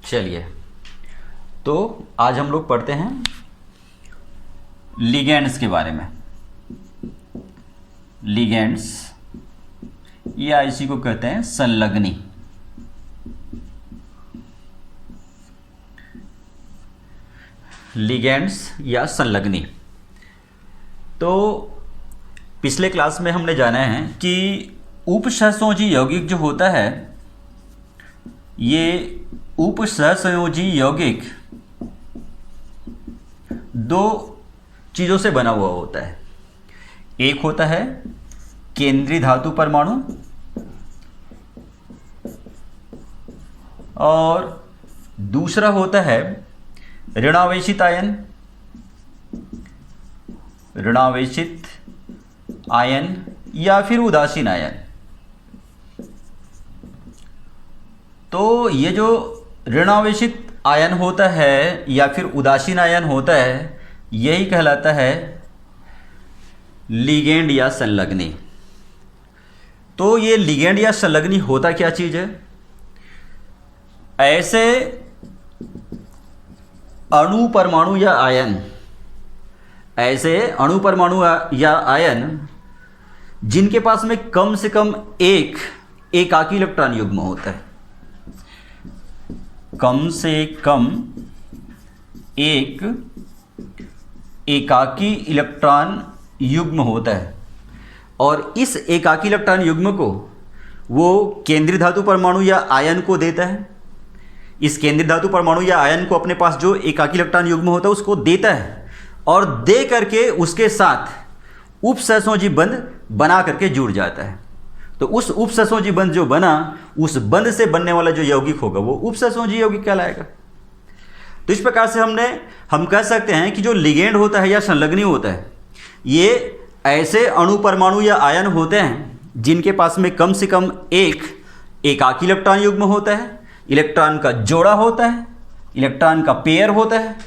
चलिए, तो आज हम लोग पढ़ते हैं लिगेंड्स के बारे में। लिगेंड्स या इसी को कहते हैं संलग्नी। लिगेंड्स या संलग्नी। तो पिछले क्लास में हमने जाना है कि उपसहसंयोजी यौगिक जो होता है, ये उपसहसंयोजी यौगिक दो चीज़ों से बना हुआ होता है। एक होता है केंद्रीय धातु परमाणु और दूसरा होता है ऋणावेशित आयन। ऋणावेशित आयन या फिर उदासीन आयन। तो ये जो ऋणावेशित आयन होता है या फिर उदासीन आयन होता है, यही कहलाता है लिगेंड या संलग्नी। तो ये लिगेंड या संलग्नी होता क्या चीज़ है? ऐसे अणु परमाणु या आयन, ऐसे अणु परमाणु या आयन जिनके पास में कम से कम एक एकाकी इलेक्ट्रॉन युग्म होता है। कम से कम एक एकाकी इलेक्ट्रॉन युग्म होता है और इस एकाकी इलेक्ट्रॉन युग्म को वो केंद्रीय धातु परमाणु या आयन को देता है। इस केंद्रीय धातु परमाणु या आयन को अपने पास जो एकाकी इलेक्ट्रॉन युग्म होता है उसको देता है और दे करके उसके साथ उपसहसंयोजी बंध बना करके जुड़ जाता है। तो उस उपसहसंयोजी बंध जो बना, उस बंध से बनने वाला जो यौगिक होगा वो उपसहसंयोजी यौगिक कहलाएगा। तो इस प्रकार से हम कह सकते हैं कि जो लिगेंड होता है या संलग्नी होता है, ये ऐसे अणु परमाणु या आयन होते हैं जिनके पास में कम से कम एक एकाकी इलेक्ट्रॉन युग्म होता है, इलेक्ट्रॉन का जोड़ा होता है, इलेक्ट्रॉन का पेयर होता है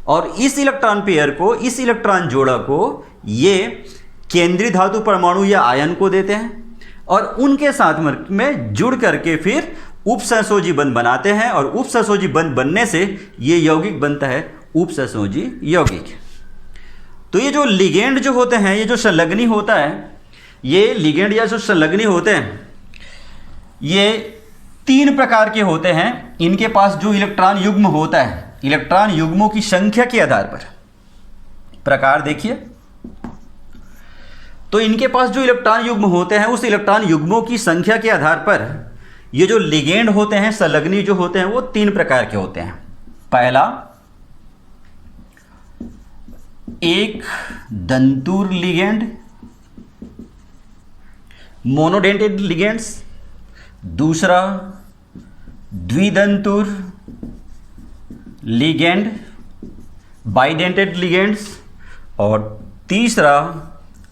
और इस इलेक्ट्रॉन पेयर को, इस इलेक्ट्रॉन जोड़ा को ये केंद्रीय धातु परमाणु या आयन को देते हैं और उनके साथ में जुड़ करके फिर उपसहसंयोजी बंध बनाते हैं और उपसहसंयोजी बंध बनने से ये यौगिक बनता है उपसहसंयोजी यौगिक। तो ये जो लिगेंड जो होते हैं, ये जो संलग्नी होता है, ये लिगेंड या जो संलग्नी होते हैं, ये तीन प्रकार के होते हैं। इनके पास जो इलेक्ट्रॉन युग्म होता है, इलेक्ट्रॉन युग्मों की संख्या के आधार पर प्रकार देखिए। तो इनके पास जो इलेक्ट्रॉन युग्म होते हैं, उस इलेक्ट्रॉन युग्मों की संख्या के आधार पर ये जो लिगेंड होते हैं, संलग्नी जो होते हैं, वो तीन प्रकार के होते हैं। पहला, एक दंतुर लिगेंड, मोनोडेंटेड लिगेंड्स। दूसरा द्विदंतुर लिगेंड, बाइडेंटेड लिगेंड्स। और तीसरा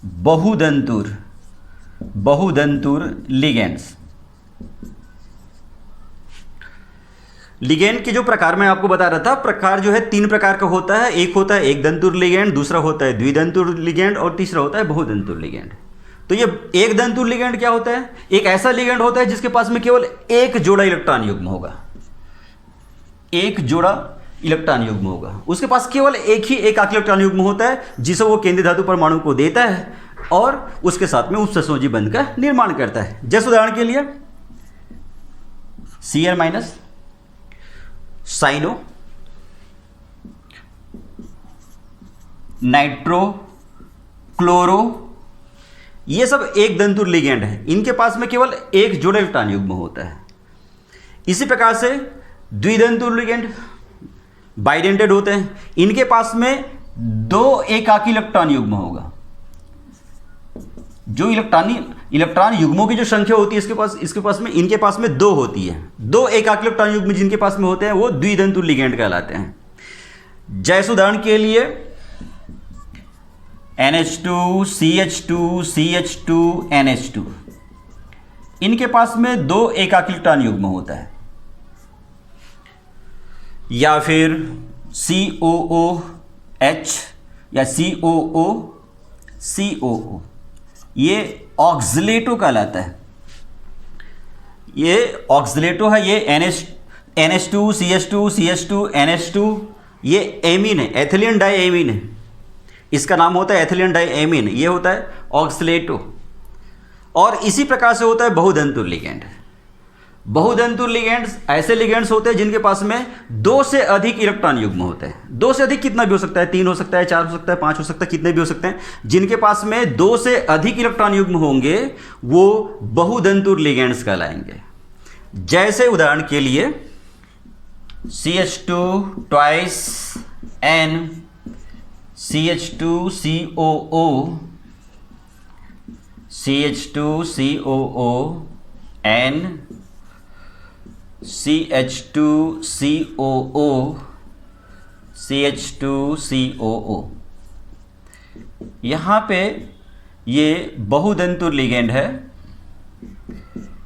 बहुदंतुर लिगेंड्स। लिगेंड के जो प्रकार मैं आपको बता रहा था, प्रकार जो है तीन प्रकार का होता है। एक होता है एक दंतुर लिगेंड, दूसरा होता है द्विदंतुर लिगेंड और तीसरा होता है बहुदंतुर लिगेंड। तो ये एक दंतुर लिगेंड क्या होता है? एक ऐसा लिगेंड होता है जिसके पास में केवल एक जोड़ा इलेक्ट्रॉन युग्म होगा। एक जोड़ा इलेक्ट्रॉन युग्म होगा, उसके पास केवल एक ही एकाकी इलेक्ट्रॉन युग्म होता है जिसे वो केंद्रीय धातु परमाणु को देता है और उसके साथ में उपसहसंयोजी बंध का निर्माण करता है। जैसे उदाहरण के लिए Cl- साइनो, नाइट्रो, क्लोरो, ये सब एक दंतुर लिगेंड है। इनके पास में केवल एक जोड़ा इलेक्ट्रॉन युग्म होता है। इसी प्रकार से द्विदंतुर लिगेंड, बाइडेंटेड होते हैं। इनके पास में दो एकाकी इलेक्ट्रॉन युग्म होगा। जो इलेक्ट्रॉन युग्मों की जो संख्या होती है इनके पास में दो होती है। दो एकाकी इलेक्ट्रॉन युग्म जिनके पास में होते हैं वो द्विदंतुर लिगेंड कहलाते हैं। जैसे उदाहरण के लिए NH2, CH2, CH2, NH2, इनके पास में दो एकाकी इलेक्ट्रॉन युग्म होता है। या फिर COOH या COO, ये ऑक्सलेटो कहलाता है। ये ऑक्सलेटो है, ये NH2 CH2 CH2 NH2, ये एमीन है, एथिलीन डाई एमीन है, इसका नाम होता है एथिलीन डाई एमीन, ये होता है ऑक्सलेटो। और इसी प्रकार से होता है बहुधंतुर लिगेंड। बहुधंतुर लिगेंड्स ऐसे लिगेंड्स होते हैं जिनके पास में 2 से अधिक इलेक्ट्रॉन युग्म होते हैं। 2 से अधिक कितना भी हो सकता है, 3 हो सकता है, 4 हो सकता है, 5 हो सकता है, कितने भी हो सकते हैं। जिनके पास में 2 से अधिक इलेक्ट्रॉन युग्म होंगे वो बहुधंतुर लिगेंड्स कहलाएंगे। जैसे उदाहरण के लिए CH2 twice N CH2COO CH2COO N CH2COO CH2COO। यहाँ पे ये बहुधंतुर लिगेंड है,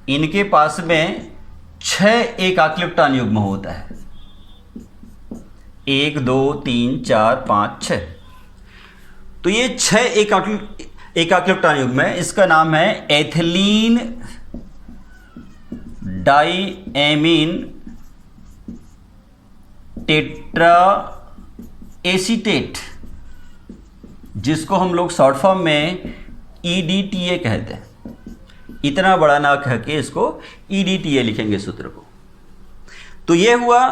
इनके पास में 6 एकाकी इलेक्ट्रॉन युग्म होता है, 1 2 3 4 5 6। तो ये 6 एकाकी इलेक्ट्रॉन युग्म है, इसका नाम है एथिलीन डाईएमीन टेट्रा एसीटेट, जिसको हम लोग शॉर्ट फॉर्म में EDTA कहते हैं। इतना बड़ा ना कह के इसको EDTA लिखेंगे सूत्र को। तो ये हुआ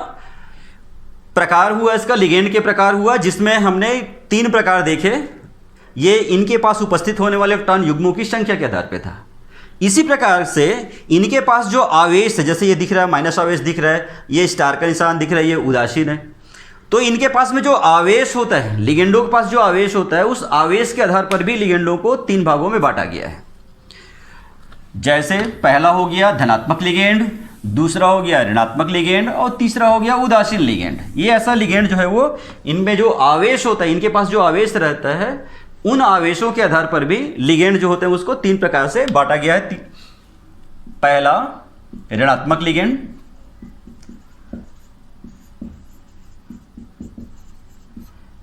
प्रकार, हुआ इसका लिगेंड के प्रकार हुआ, जिसमें हमने 3 प्रकार देखे। ये इनके पास उपस्थित होने वाले इलेक्ट्रॉन युग्मों की संख्या के आधार पे था। इसी प्रकार से इनके पास जो आवेश है, जैसे ये दिख रहा है माइनस आवेश दिख रहा है, ये स्टार का निशान दिख रहा है, ये उदासीन है। तो इनके पास में जो आवेश होता है, लिगेंडों के पास जो आवेश होता है, उस आवेश के आधार पर भी लिगेंडों को 3 भागों में बांटा गया है। जैसे पहला हो गया धनात्मक लिगेंड, दूसरा हो गया ऋणात्मक लिगेंड और तीसरा हो गया उदासीन लिगेंड। ये ऐसा लिगेंड जो है वो, इनमें जो आवेश होता है, इनके पास जो आवेश रहता है, उन आवेशों के आधार पर भी लिगेंड जो होते हैं उसको 3 प्रकार से बांटा गया है। पहला ऋणात्मक लिगेंड,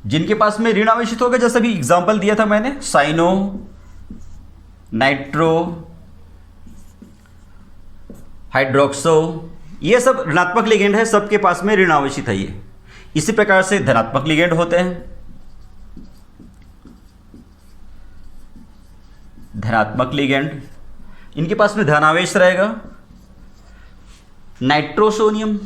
जिनके पास में ऋण आवेशित होगा, जैसा भी एग्जांपल दिया था मैंने, साइनो, नाइट्रो, हाइड्रोक्सो, ये सब ऋणात्मक लिगेंड है, सबके पास में ऋण आवेशित है ये। इसी प्रकार से धनात्मक लिगेंड होते हैं। धनात्मक लिगेंड, इनके पास में धनावेश रहेगा। नाइट्रोसोनियम,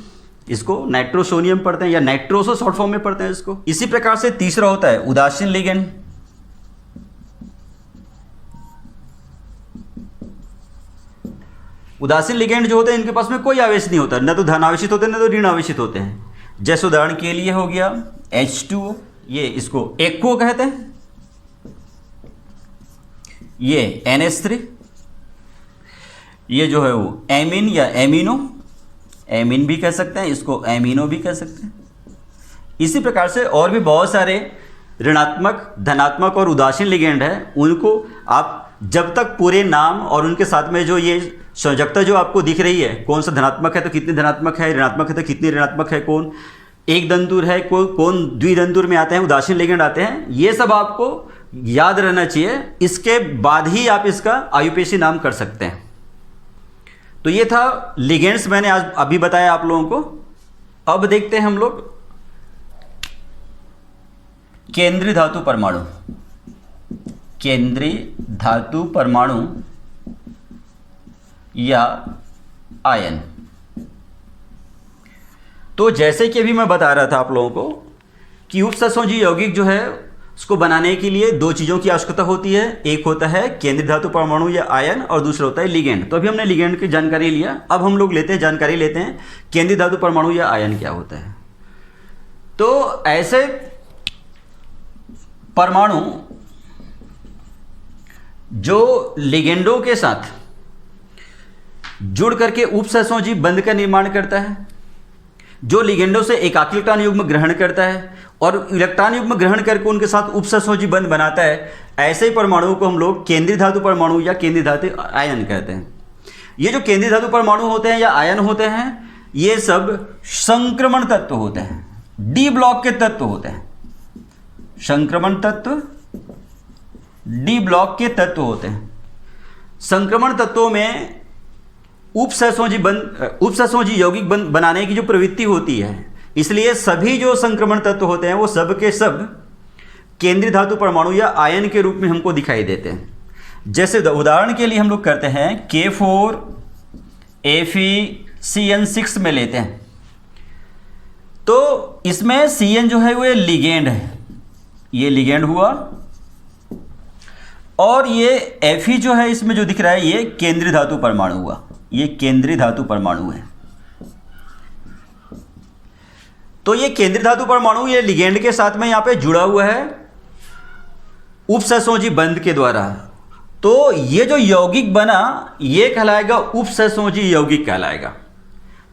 इसको नाइट्रोसोनियम पढ़ते हैं या नाइट्रोसो शॉर्ट फॉर्म में पढ़ते हैं इसको। इसी प्रकार से तीसरा होता है उदासीन लिगेंड। उदासीन लिगेंड जो होते हैं, इनके पास में कोई आवेश नहीं होता, न तो धन आवेशित होते हैं न तो ऋण आवेशित होते हैं। जैसे उदाहरण के लिए हो गया H2O, ये इसको एक्वो कहते हैं, ये NH3, ये जो है वो एमीन या एमिनो, एमीन भी कह सकते हैं, इसको एमिनो भी कह सकते हैं। इसी प्रकार से और भी बहुत सारे ऋणात्मक, धनात्मक और उदासीन लिगेंड है। उनको आप जब तक पूरे नाम और उनके साथ में जो ये संयोजकता जो आपको दिख रही है, कौन सा धनात्मक है तो कितनी धनात्मक है, ऋणात्मक है तो कितनी ऋणात्मक है, कौन एक दंतुर है, कौन द्विदंतुर में आते हैं, उदासीन लिगेंड आते हैं, ये सब आपको याद रहना चाहिए। इसके बाद ही आप इसका आयुपेशी नाम कर सकते हैं। तो ये था लिगेंड्स, मैंने आज अभी बताया आप लोगों को। अब देखते हैं हम लोग केंद्रीय धातु परमाणु। केंद्रीय धातु परमाणु या आयन। तो जैसे कि अभी मैं बता रहा था आप लोगों को कि उपसंयोजी यौगिक जो है उसको बनाने के लिए 2 चीज़ों की आवश्यकता होती है। एक होता है केंद्रीय धातु परमाणु या आयन, और दूसरा होता है लिगेंड। तो अभी हमने लिगेंड की जानकारी लिया, अब हम लोग जानकारी लेते हैं केंद्रीय धातु परमाणु या आयन क्या होता है। तो ऐसे परमाणु जो लिगेंडों के साथ जुड़ करके उपसंयोजी बंध का निर्माण करता है, जो लिगेंडों से एकाकी इलेक्ट्रॉन युग्म ग्रहण करता है और इलेक्ट्रॉन युग्म ग्रहण करके उनके साथ उपसंयोजी बंध बनाता है, ऐसे ही परमाणुओं को हम लोग केंद्रीय धातु परमाणु या केंद्रीय धातु आयन कहते हैं। ये जो केंद्रीय धातु परमाणु होते हैं या आयन होते हैं, ये सब संक्रमण तत्व होते हैं, डी ब्लॉक के तत्व होते हैं। संक्रमण तत्व डी ब्लॉक के तत्व होते हैं। संक्रमण तत्वों में उपसहसंयोजी यौगिक बनाने की जो प्रवृत्ति होती है, इसलिए सभी जो संक्रमण तत्व होते हैं वो सब के सब केंद्रीय धातु परमाणु या आयन के रूप में हमको दिखाई देते हैं। जैसे उदाहरण के लिए हम लोग करते हैं K4FeCN6 में लेते हैं, तो इसमें Cn जो है वो लिगेंड है, ये लिगेंड हुआ, और ये Fe जो है इसमें जो दिख रहा है ये केंद्रीय धातु परमाणु हुआ, ये केंद्रीय धातु परमाणु है। तो ये केंद्रीय धातु परमाणु ये लिगेंड के साथ में यहाँ पे जुड़ा हुआ है उपसहसंयोजी बंध के द्वारा। तो ये जो यौगिक बना ये कहलाएगा उपसहसंयोजी यौगिक कहलाएगा।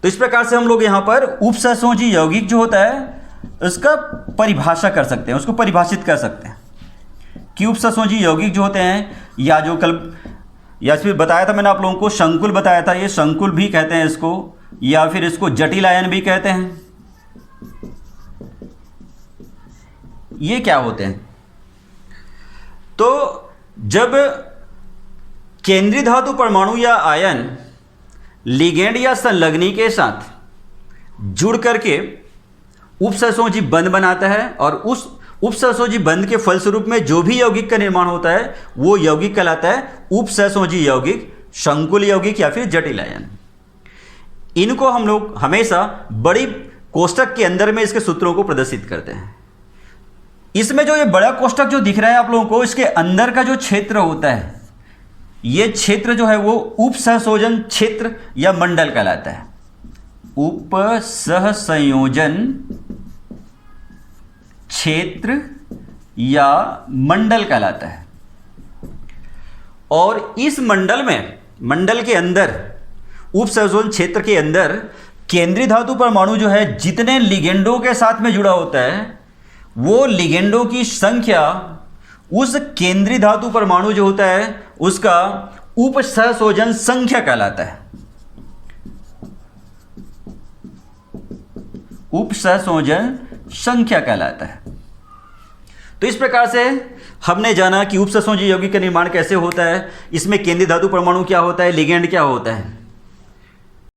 तो इस प्रकार से हम लोग यहाँ पर उपसहसंयोजी यौगिक जो होता है उसका परिभाषा कर सकते हैं, उसको परिभाषित कर सकते हैं कि उपसहसंयोजी यौगिक जो होते हैं, या जो या फिर बताया था मैंने आप लोगों को संकुल बताया था, ये संकुल भी कहते हैं इसको, या फिर इसको जटिल आयन भी कहते हैं। ये क्या होते हैं? तो जब केंद्रीय धातु परमाणु या आयन लिगेंड या संलग्नी के साथ जुड़ करके उपसहसंयोजी बंध बनाता है, और उस उपसहसंयोजी बंध के फलस्वरूप में जो भी यौगिक का निर्माण होता है वो यौगिक कहलाता है उपसहसंयोजी यौगिक, संकुल यौगिक या फिर जटिल आयन। इनको हम लोग हमेशा बड़ी कोष्टक के अंदर में इसके सूत्रों को प्रदर्शित करते हैं। इसमें जो ये बड़ा कोष्टक जो दिख रहा है आप लोगों को, इसके अंदर का जो क्षेत्र होता है ये क्षेत्र जो है वो उपसहसंयोजन क्षेत्र या मंडल कहलाता है। उपसहसंयोजन क्षेत्र या मंडल कहलाता है। और इस मंडल में, मंडल के अंदर, उपसहसंयोजन क्षेत्र के अंदर केंद्रीय धातु परमाणु जो है जितने लिगेंडों के साथ में जुड़ा होता है वो लिगेंडों की संख्या उस केंद्रीय धातु परमाणु जो होता है उसका उपसहसंयोजन संख्या कहलाता है। उपसहसंयोजन संख्या कहलाता है। तो इस प्रकार से हमने जाना कि उपसहसंयोजी यौगिक का निर्माण कैसे होता है, इसमें केंद्रीय धातु परमाणु क्या होता है, लिगेंड क्या होता है।